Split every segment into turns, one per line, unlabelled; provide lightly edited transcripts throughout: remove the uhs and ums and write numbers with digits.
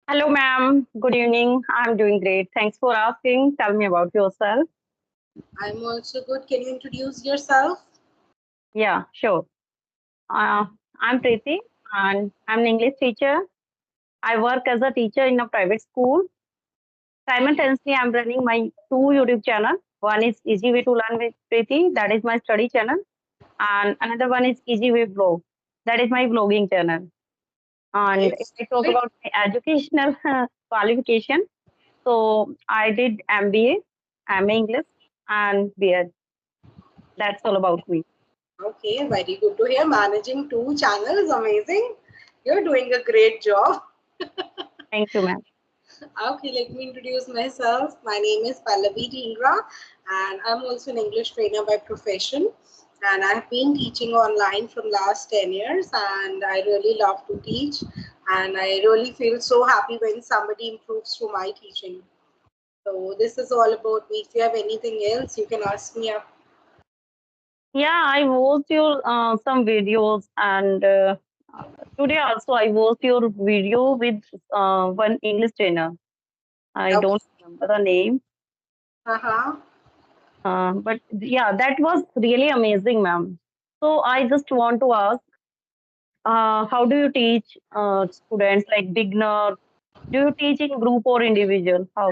Hello, ma'am. Good evening. I'm doing great. Thanks for asking. Tell me about yourself.
I'm also good. Can you introduce yourself?
Yeah, sure. Uh, I'm Preeti and I'm an English teacher. I work as a teacher in a private school. Simultaneously, I'm running my two YouTube channel. One is Easy Way to Learn with Preeti, that is my study channel, and another one is Easy Way Blog, that is my vlogging channel. And if
It's
I talk
good.
about my educational qualification, so I did MBA, MA English, and BEd. That's all about me.
Okay, very good to hear. Managing two channels, amazing. You're doing a great job.
Thank you, ma'am.
Okay, let me introduce myself. My name is Pallavi Dhingra, and I'm also an English trainer by profession. And I've been teaching online from last 10 years, and I really love to teach. And I really feel so happy when somebody improves through my teaching. So this is all about me. If you have anything else, you can ask me up.
Yeah, I watched your some videos, and today also I watched your video with one English trainer. I
Okay.
don't remember the name,
Uh-huh.
but yeah, that was really amazing, ma'am. So I just want to ask, how do you teach students like beginner? Do you teach in group or individual? How?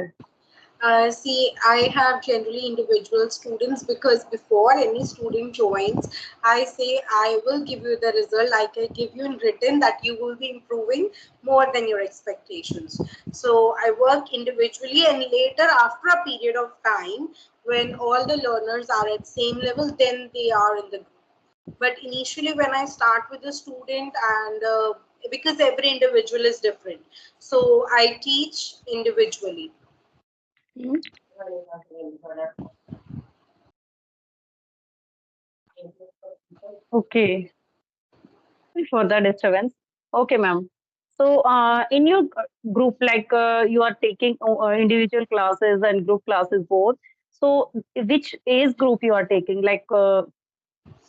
See, I have generally individual students because before any student joins, I say I will give you the result like I give you in written that you will be improving more than your expectations. So I work individually, and later, after a period of time, when all the learners are at same level, then they are in the group. But initially, when I start with the student, and because every individual is different, so I teach individually.
Hmm? Okay, sorry for the disturbance. Okay, ma'am. So, in your group, like you are taking individual classes and group classes both. So, which age group you are taking? Like,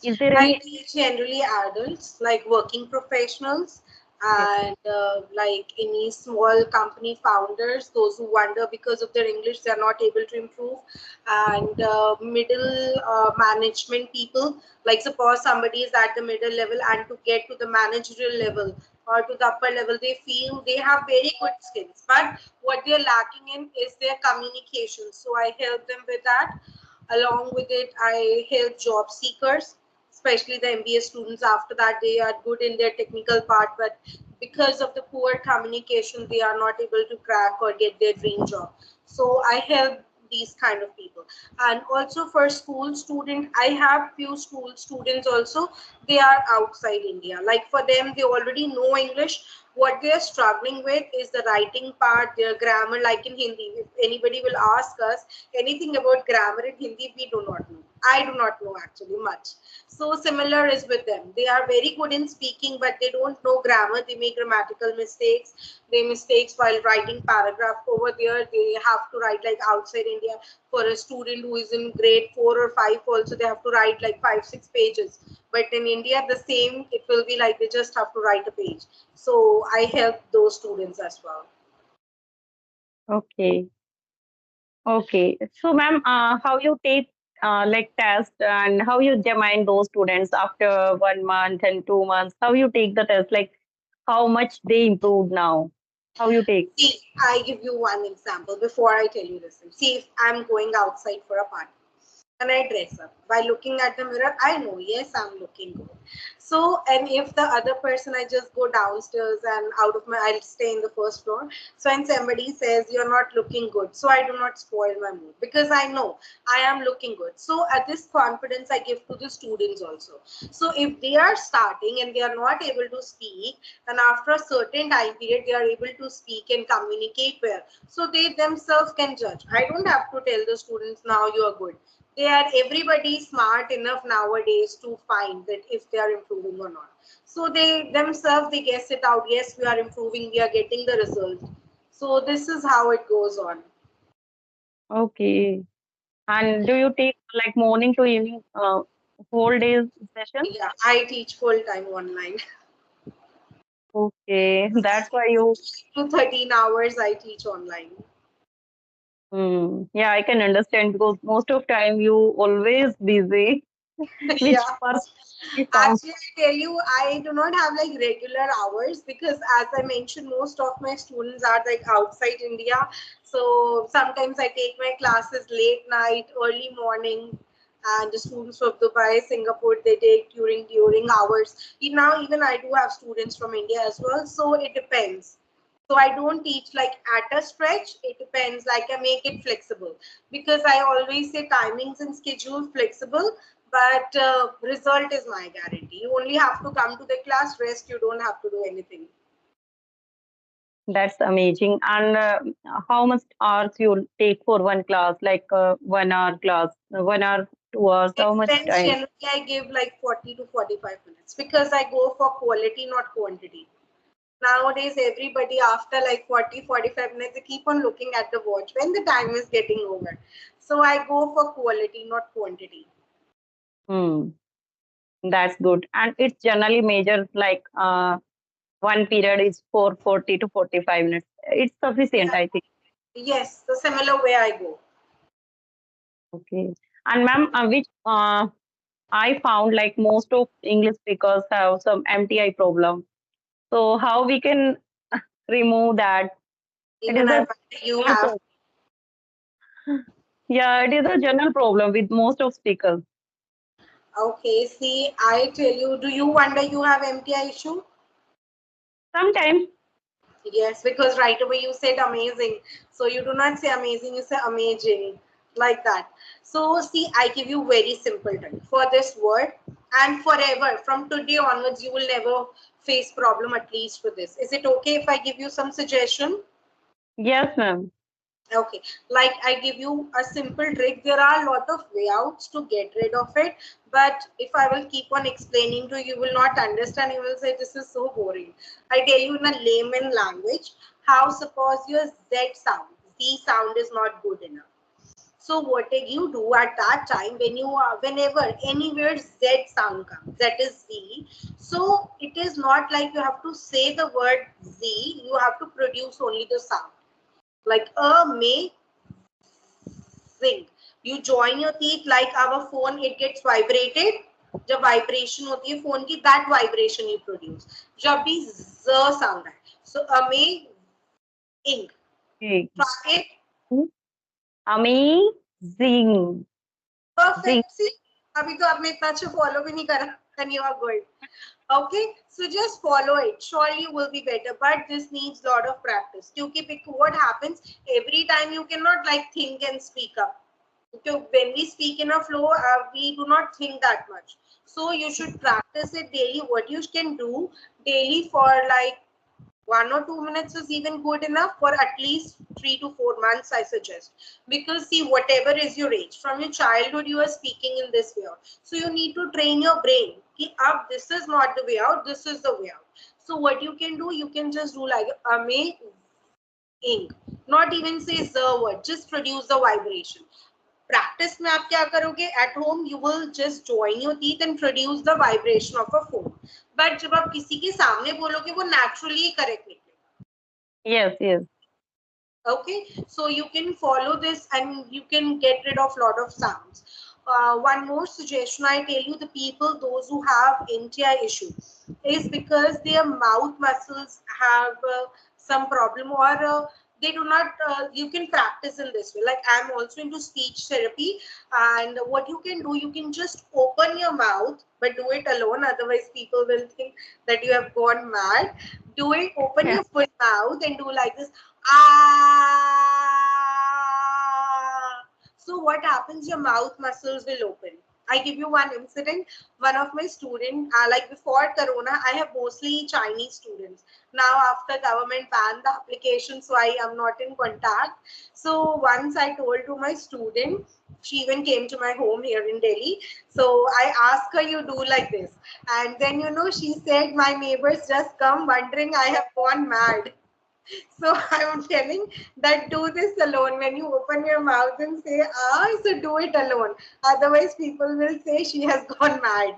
is there
I
any?
teach generally adults, like working professionals,
Okay.
and like any small company founders, those who wonder because of their English they are not able to improve, and middle management people. Like suppose somebody is at the middle level, and to get to the managerial level or to the upper level, they feel they have very good skills, but what they're lacking in is their communication. So I help them with that. Along with it, I help job seekers, especially the MBA students. After that, they are good in their technical part, but because of the poor communication, they are not able to crack or get their dream job. So I help these kind of people. And also for school student, I have few school students also. They are outside India. Like for them, they already know English. What they are struggling with is the writing part, their grammar. Like in Hindi, if anybody will ask us anything about grammar in Hindi, we do not know. I do not know actually much. So similar is with them. They are very good in speaking, but they don't know grammar. They make grammatical mistakes. They mistakes while writing paragraph over there. They have to write like outside India. For a student who is in grade 4 or 5, also they have to write like 5 6 pages. But in India, the same. It will be like they just have to write a page. So I help those students as well.
Okay. Okay. So, ma'am, how you take like test and how you examine those students after 1 month and 2 months? How you take the test? Like, how much they improved now? How you take?
See, I give you one example before I tell you this thing. See, if I'm going outside for a party and I dress up, by looking at the mirror, I know, yes, I'm looking good. So, and if the other person, I just go downstairs and out of my, I'll stay in the first floor. So, when somebody says you're not looking good, so I do not spoil my mood because I know I am looking good. So, at this confidence, I give to the students also. So, if they are starting and they are not able to speak, and after a certain time period, they are able to speak and communicate well. So, they themselves can judge. I don't have to tell the students now you are good. They are everybody smart enough nowadays to find that if they are improving or not. So they themselves they guess it out. Yes, we are improving. We are getting the result. So this is how it goes on.
Okay. And do you take like morning to evening whole days session?
Yeah, I teach full time online.
Okay, that's why you.
To 13 hours I teach online.
Yeah, I can understand because most of time you always busy, which
Yeah.
personally sounds.
Actually, I tell you, I do not have like regular hours because, as I mentioned, most of my students are like outside India. So sometimes I take my classes late night, early morning, and the students from Dubai, Singapore, they take during hours. Now, even I do have students from India as well. So it depends. So I don't teach like at a stretch. It depends. Like I make it flexible because I always say timings and schedule flexible, but result is my guarantee. You only have to come to the class, rest. You don't have to do anything.
That's amazing. And how much hours you take for one class? Like 1 hour class, 1 hour, 2 hours.
It
How much
depends.
time?
Generally, I give like 40 to 45 minutes because I go for quality, not quantity. Nowadays, everybody after like 40, 45 minutes, they keep on looking at the watch when the time is getting over. So I go for quality, not quantity.
Hmm, that's good. And it's generally measured like one period is for 40 to 45 minutes. It's sufficient,
Yeah.
I think.
Yes, the similar way I go.
Okay. And ma'am, which I found like most of English speakers have some MTI problem. So how we can remove that? It
Even
is
I
a
find you
general
have.
problem. Yeah, it is a general problem with most of speakers.
Okay, see, I tell you, do you wonder you have MTI issue?
Sometimes,
Yes, because right away you said amazing. So you do not say amazing, you say amazing, like that. So see, I give you very simple trick for this word, and forever from today onwards you will never face problem at least for this. Is it okay if I give you some suggestion?
yes, ma'am.
Okay, like I give you a simple trick. There are a lot of way outs to get rid of it, but if I will keep on explaining to you, you will not understand. You will say this is so boring. I tell you in a layman language how suppose your Z sound is not good enough. So what do you do at that time when you are whenever anywhere Z sound comes, that is Z. So it is not like you have to say the word Z. You have to produce only the sound like a may zing. You join your teeth like our phone, it gets vibrated. जब vibration होती है phone की that vibration you produce जब भी ज sound है so amazing
Okay.
Try it
Amazing. Zing.
Perfect सी अभी तो आपने इतना अच्छा फॉलो भी नहीं करा and you are good okay so just follow it surely you will be better but this needs lot of practice क्योंकि what happens every time you cannot like think and speak up. So when we speak in a flow, we do not think that much. So you should practice it daily. What you can do daily for like 1 or 2 minutes is even good enough for at least 3 to 4 months, I suggest. Because see, whatever is your age, from your childhood you are speaking in this way out. So you need to train your brain. Ki, ab, this is not the way out, this is the way out. So what you can do, you can just do like ame ink. Not even say the word, just produce the vibration. Practice में आप क्या करोगे at home you will just join your teeth and produce the vibration of a phone but जब आप किसी के सामने बोलोगे वो नेचुरली करेक्ट निकलेगा.
Yes, yes.
Okay, so you can follow this and you can get rid of lot of sounds. One more suggestion I tell you, the people those who have NTI issue is because their mouth muscles have some problem or they do not you can practice in this way. Like I'm also into speech therapy, and what you can do, you can just open your mouth but do it alone, otherwise people will think that you have gone mad. Do it, open
Yeah.
your full mouth and do like this. Ah. So what happens? Your mouth muscles will open. I give you one incident. One of my students, like before Corona, I have mostly Chinese students. Now after government banned the application, so I am not in contact. So once I told to my student, she even came to my home here in Delhi. So I asked her, you do like this. And then, she said, my neighbors just come wondering I have gone mad. So I'm telling that do this alone. When you open your mouth and say ah, so do it alone. Otherwise, people will say she has gone mad.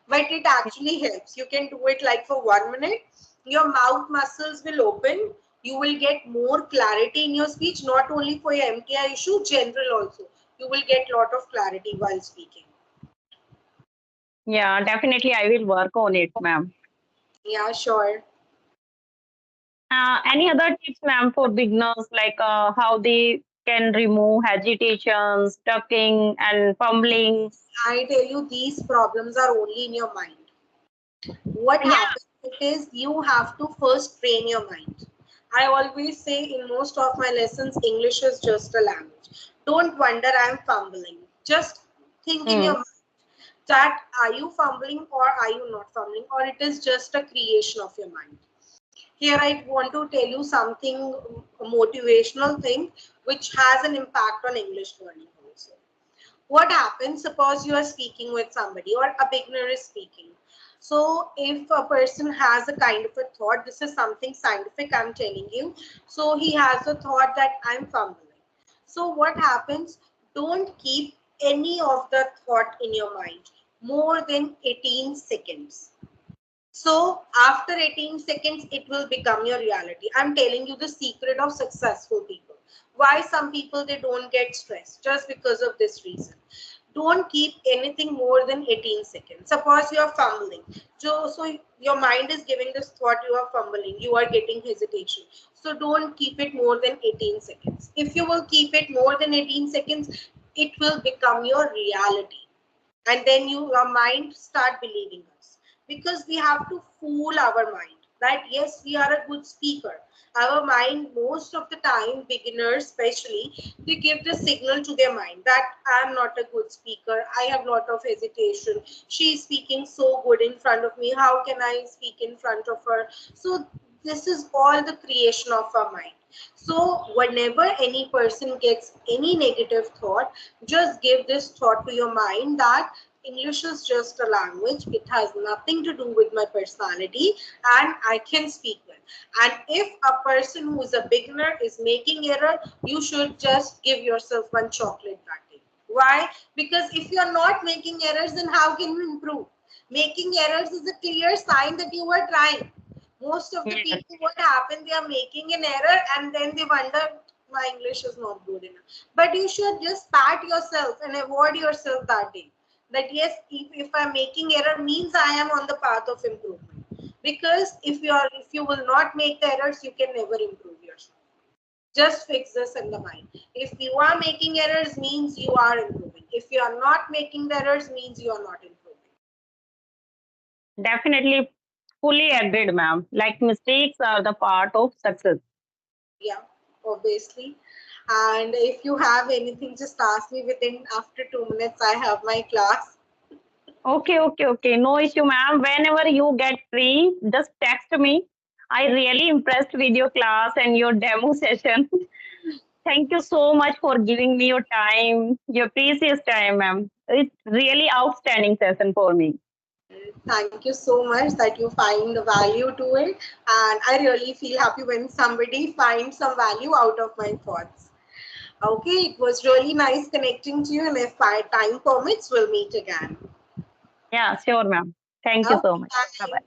But it actually helps. You can do it like for 1 minute. your mouth muscles will open. You will get more clarity in your speech, not only for your MTI issue, general also. You will get lot of clarity while speaking.
Yeah, definitely I will work on it, ma'am.
Yeah, sure.
Any other tips, ma'am, for beginners, like how they can remove hesitations, stucking, and fumbling?
I tell you, these problems are only in your mind. What
Yeah.
happens is you have to first train your mind. I always say in most of my lessons, English is just a language. Don't wonder I'm fumbling. Just think in your
Hmm.
mind that are you fumbling or are you not fumbling, or it is just a creation of your mind. Here I want to tell you something, a motivational thing which has an impact on English learning also. What happens, suppose you are speaking with somebody or a beginner is speaking. So if a person has a kind of a thought, this is something scientific I'm telling you. So he has a thought that I'm fumbling. So what happens, don't keep any of the thought in your mind more than 18 seconds. So after 18 seconds, it will become your reality. I'm telling you the secret of successful people. Why some people they don't get stressed? Just because of this reason. Don't keep anything more than 18 seconds. Suppose you are fumbling. So your mind is giving this thought you are fumbling. You are getting hesitation. So don't keep it more than 18 seconds. If you will keep it more than 18 seconds, it will become your reality, and then your mind start believing us, because we have to fool our mind that yes, we are a good speaker. Our mind, most of the time, beginners especially, they give the signal to their mind that I am not a good speaker, I have lot of hesitation, she is speaking so good in front of me, how can I speak in front of her? So this is all the creation of our mind. So whenever any person gets any negative thought, just give this thought to your mind that English is just a language. It has nothing to do with my personality, and I can speak well. And if a person who is a beginner is making error, you should just give yourself one chocolate that day. Why? Because if you are not making errors, then how can you improve? Making errors is a clear sign that you are trying. Most of the
Yes.
people, what happen, they are making an error and then they wonder my English is not good enough. But you should just pat yourself and award yourself that day, that yes, if I'm making error means I am on the path of improvement. Because if you will not make the errors, you can never improve yourself. Just fix this in the mind. If you are making errors means you are improving. If you are not making the errors means you are not improving.
Definitely, fully agreed, ma'am. Like mistakes are the part of success.
Yeah, obviously. And if you have anything, just ask me within after 2 minutes. I have my class.
Okay, okay, okay. No issue, ma'am. Whenever you get free, just text me. I really impressed with your class and your demo session. Thank you so much for giving me your time, your precious time, ma'am. It's really outstanding session for me.
Thank you so much that you find the value to it. And I really feel happy when somebody finds some value out of my thoughts. Okay, it was really nice connecting to you. And if my time permits, we'll meet again.
Yeah, sure, ma'am. Thank you so
Okay,
much. Bye bye.
bye.